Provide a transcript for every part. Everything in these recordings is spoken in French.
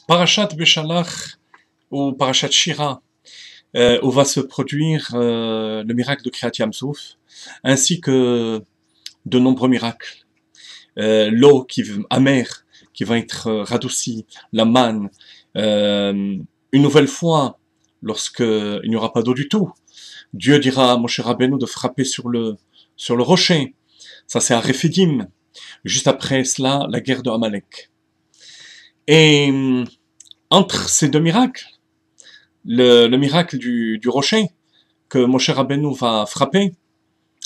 Parashat Beshalach ou Parashat Shira, où va se produire le miracle de Kriyat Yam Souf, ainsi que de nombreux miracles. L'eau amère qui va être radoucie, la manne, une nouvelle fois, lorsqu'il n'y aura pas d'eau du tout, Dieu dira à Moshe Rabbeinu de frapper sur le rocher. Ça c'est à Rephidim. Juste après cela, la guerre de Amalek. Et entre ces deux miracles, le miracle du rocher que Moshe Rabbeinu va frapper,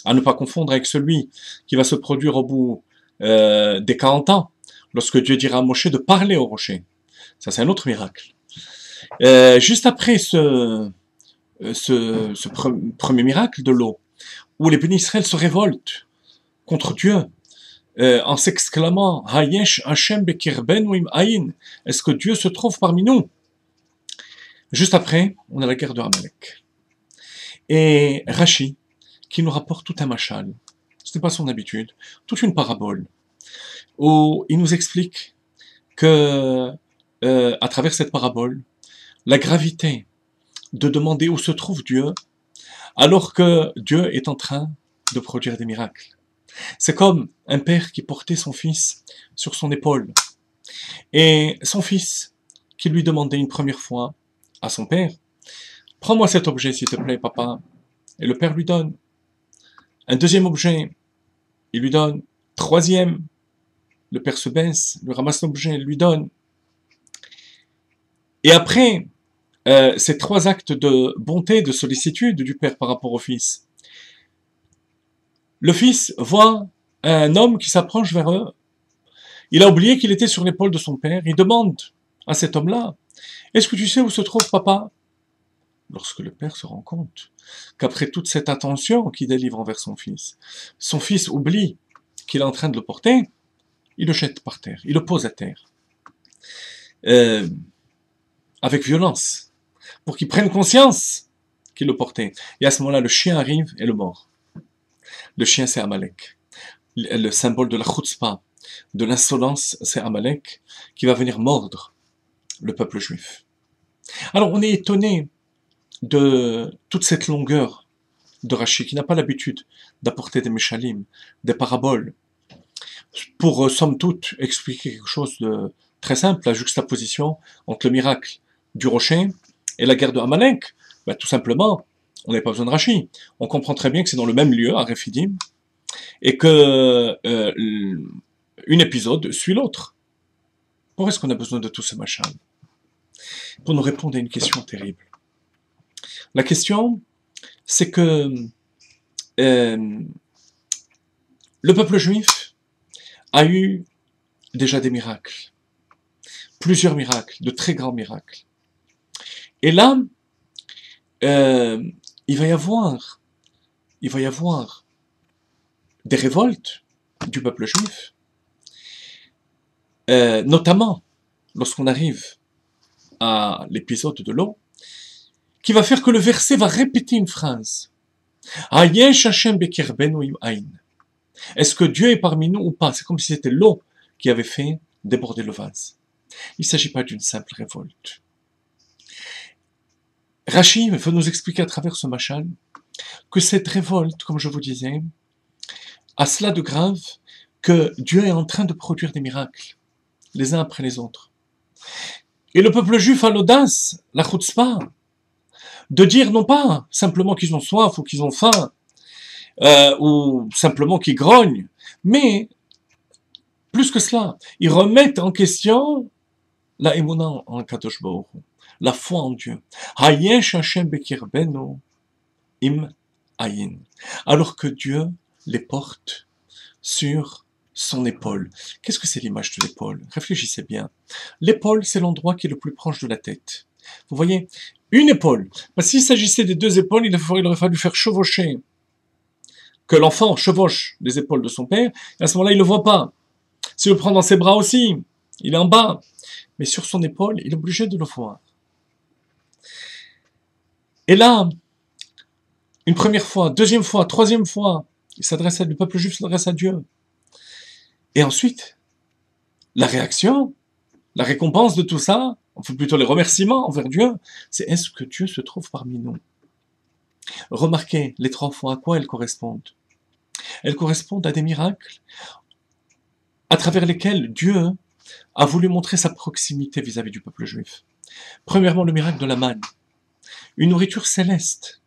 à ne pas confondre avec celui qui va se produire au bout des 40 ans, lorsque Dieu dira à Moshe de parler au rocher. Ça c'est un autre miracle. Juste après ce premier miracle de l'eau, où les bénis Israël se révoltent contre Dieu, en s'exclamant « Hayesh Hashem bekirbenu im ayin » est-ce que Dieu se trouve parmi nous? Juste après, on a la guerre de Amalek. Et Rashi, qui nous rapporte tout un machal, ce n'est pas son habitude, toute une parabole, où il nous explique que, à travers cette parabole, la gravité de demander où se trouve Dieu, alors que Dieu est en train de produire des miracles. C'est comme un père qui portait son fils sur son épaule. Et son fils, qui lui demandait une première fois à son père, « Prends-moi cet objet, s'il te plaît, papa. » Et le père lui donne. Un deuxième objet, il lui donne. Troisième, le père se baisse, lui ramasse l'objet, lui donne. Et après, ces trois actes de bonté, de sollicitude du père par rapport au fils, le fils voit un homme qui s'approche vers eux. Il a oublié qu'il était sur l'épaule de son père. Il demande à cet homme-là, « Est-ce que tu sais où se trouve papa ?» Lorsque le père se rend compte qu'après toute cette attention qu'il délivre envers son fils oublie qu'il est en train de le porter, il le jette par terre, il le pose à terre. Avec violence, pour qu'il prenne conscience qu'il le portait. Et à ce moment-là, le chien arrive et le mord. Le chien, c'est Amalek. Le symbole de la chutzpah, de l'insolence, c'est Amalek, qui va venir mordre le peuple juif. Alors, on est étonné de toute cette longueur de Rashi, qui n'a pas l'habitude d'apporter des meshalim, des paraboles, pour, somme toute, expliquer quelque chose de très simple, la juxtaposition entre le miracle du rocher et la guerre de Amalek. Ben, tout simplement, on n'a pas besoin de Rashi. On comprend très bien que c'est dans le même lieu, à Rephidim, et que une épisode suit l'autre. Pourquoi est-ce qu'on a besoin de tout ce machin? Pour nous répondre à une question terrible. La question, c'est que le peuple juif a eu déjà des miracles, plusieurs miracles, de très grands miracles. Et là, il va y avoir des révoltes du peuple juif, notamment lorsqu'on arrive à l'épisode de l'eau, qui va faire que le verset va répéter une phrase. Hayesh Hashem bekirbenu im ayin. Est-ce que Dieu est parmi nous ou pas? C'est comme si c'était l'eau qui avait fait déborder le vase. Il ne s'agit pas d'une simple révolte. Rashi veut nous expliquer à travers ce machal que cette révolte, comme je vous disais, a cela de grave que Dieu est en train de produire des miracles, les uns après les autres. Et le peuple juif a l'audace, la chutzpah, de dire non pas simplement qu'ils ont soif ou qu'ils ont faim, ou simplement qu'ils grognent, mais plus que cela, ils remettent en question la émuna en Kadosh Baruch Hu, la foi en Dieu. Hayesh Hashem bekirbenu im ayin. Alors que Dieu les porte sur son épaule. Qu'est-ce que c'est l'image de l'épaule? Réfléchissez bien. L'épaule, c'est l'endroit qui est le plus proche de la tête. Vous voyez, une épaule. S'il s'agissait des deux épaules, il aurait fallu faire chevaucher. Que l'enfant chevauche les épaules de son père, et à ce moment-là, il ne le voit pas. S'il le prend dans ses bras aussi, il est en bas. Mais sur son épaule, il est obligé de le voir. Et là, une première fois, deuxième fois, troisième fois, le peuple juif s'adresse à Dieu. Et ensuite, la réaction, La récompense de tout ça, enfin plutôt les remerciements envers Dieu, c'est est-ce que Dieu se trouve parmi nous? Remarquez les 3 fois à quoi elles correspondent. Elles correspondent à des miracles à travers lesquels Dieu a voulu montrer sa proximité vis-à-vis du peuple juif. Premièrement, le miracle de la manne. Une nourriture céleste.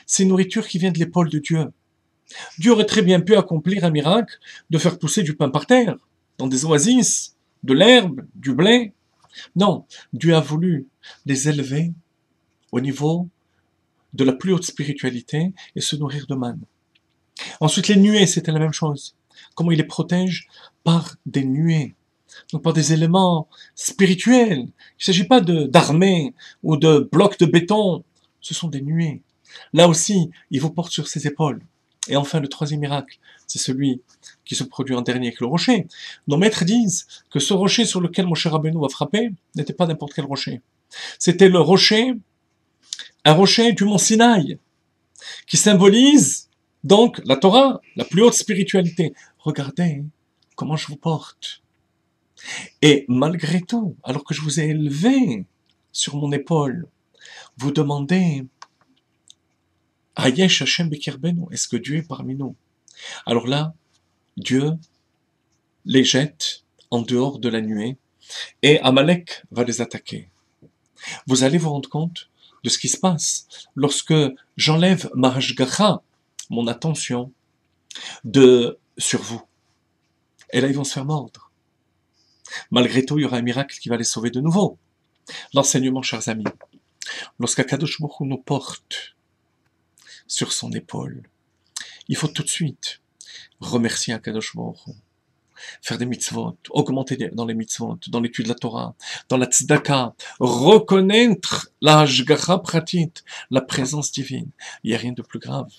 C'est une nourriture qui vient de l'épaule de Dieu. Dieu aurait très bien pu accomplir un miracle de faire pousser du pain par terre, dans des oasis, de l'herbe, du blé. Non, Dieu a voulu les élever au niveau de la plus haute spiritualité et se nourrir de manne. Ensuite, les nuées, c'était la même chose. Comment il les protège? Par des nuées. Donc par des éléments spirituels. Il ne s'agit pas d'armée ou de blocs de béton. Ce sont des nuées. Là aussi, il vous porte sur ses épaules. Et enfin, le troisième miracle, c'est celui qui se produit en dernier avec le rocher. Nos maîtres disent que ce rocher sur lequel Moshe Rabbeinu a frappé n'était pas n'importe quel rocher. C'était le rocher, un rocher du mont Sinaï, qui symbolise donc la Torah, la plus haute spiritualité. Regardez comment je vous porte. Et malgré tout, alors que je vous ai élevé sur mon épaule, vous demandez Ayesh Hashem Bekirbenu, est-ce que Dieu est parmi nous? Alors là, Dieu les jette en dehors de la nuée et Amalek va les attaquer. Vous allez vous rendre compte de ce qui se passe lorsque j'enlève ma hashgacha, mon attention, sur vous. Et là, ils vont se faire mordre. Malgré tout, il y aura un miracle qui va les sauver de nouveau. L'enseignement, chers amis, lorsqu'Akadosh Baruch Hu nous porte sur son épaule, il faut tout de suite remercier Akadosh Baruch Hu, faire des mitzvot, augmenter dans les mitzvot, dans l'étude de la Torah, dans la tzedaka, reconnaître la hashgacha pratit, la présence divine. Il n'y a rien de plus grave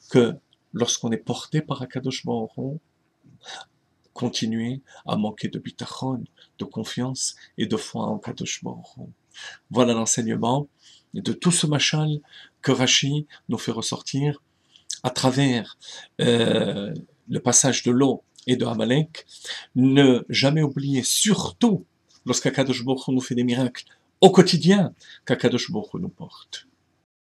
que lorsqu'on est porté par Akadosh Baruch Hu, continuer à manquer de bitachon, de confiance et de foi en Kadosh Baruch Hu. Voilà l'enseignement de tout ce machal que Rashi nous fait ressortir à travers le passage de l'eau et de Amalek. Ne jamais oublier, surtout lorsqu'Akadosh Baruch Hu nous fait des miracles au quotidien, qu'Akadosh Baruch Hu nous porte.